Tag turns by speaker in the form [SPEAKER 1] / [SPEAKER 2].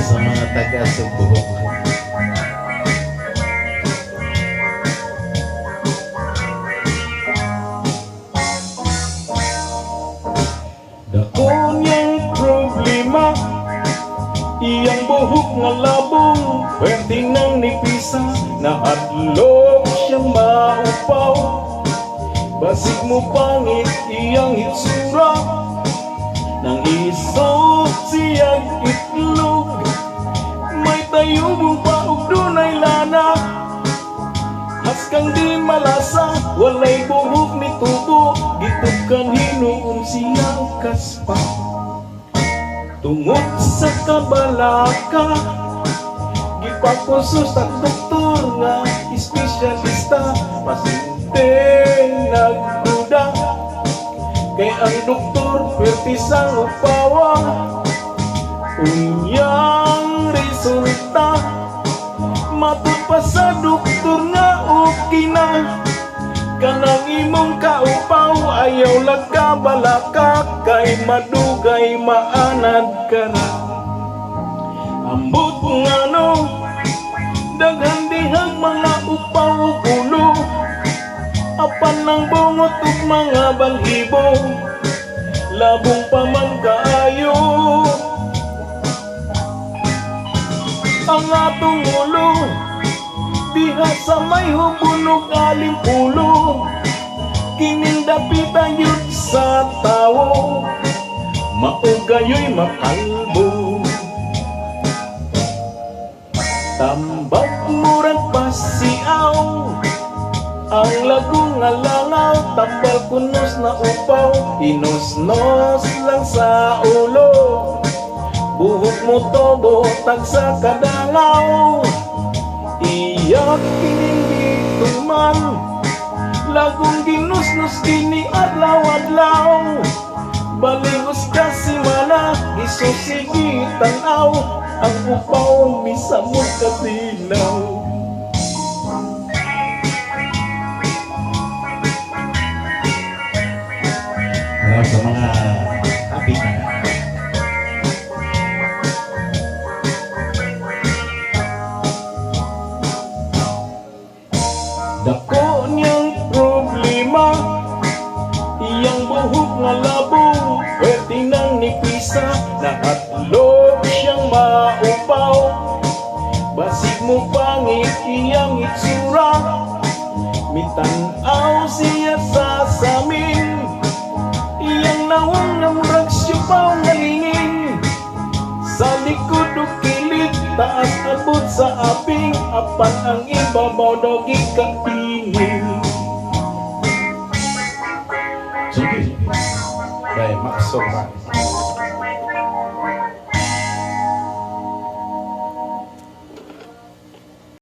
[SPEAKER 1] sa mga taga-Subo.
[SPEAKER 2] Dako niyang problema, iyang buhok nga labong, pwerte nang nipisa, nahadlok siyang maupaw. Basig mo pangit iyang hitsura, nang isot siyang itlog. May tayubong pa ug dunay lana, haskang di malasa, walay buhok ni tubo, gitukan hinuon siyang kaspa. Tungod sa kabalaka, gipakusos ang doktor nga espesyalista. Pasyente nagduda, kay ang doktor pwerte sang upawa. Unyang resulta, matod pa sa doktor nga okay na. Kanang imong kaupaw, ayaw lagkabalaka, kay madugay maanad ka na. Ambot nga no, daghan dihang mga upaw ug ulo, apan ng bungot ug mga balhibo, labong pa man kaayo. Ang atong ulo, diha sa may hubunog alimpulo, kinindapitan yun sa tao, maugayoy makalbo. Tambak murag pasiaw, ang lagong nga langaw, tambal kunos na upaw, inos-nos lang sa ulo, buhok mo tobo tag sa kadangaw. Iyak kinindito man, lagong ginusnos kini adlaw-adlaw. Baligos ka si mana, isusigi tanaw, ang upaw misamot katinaw.
[SPEAKER 1] Para sa mga kapitan.
[SPEAKER 2] Dako niyang problema, iyang buhok nga labong, pwerte nang nipisa, nahadlok siyang maupaw. Basig mo pangit iyang itsura, mitanaw siya sa samin. Iyang nawang nga murag syupaw nga lingin, sa likod o kilid, taas abot sa aping, apan ang ibabaw daw gikapingin.
[SPEAKER 1] Sige. Kay Maxo.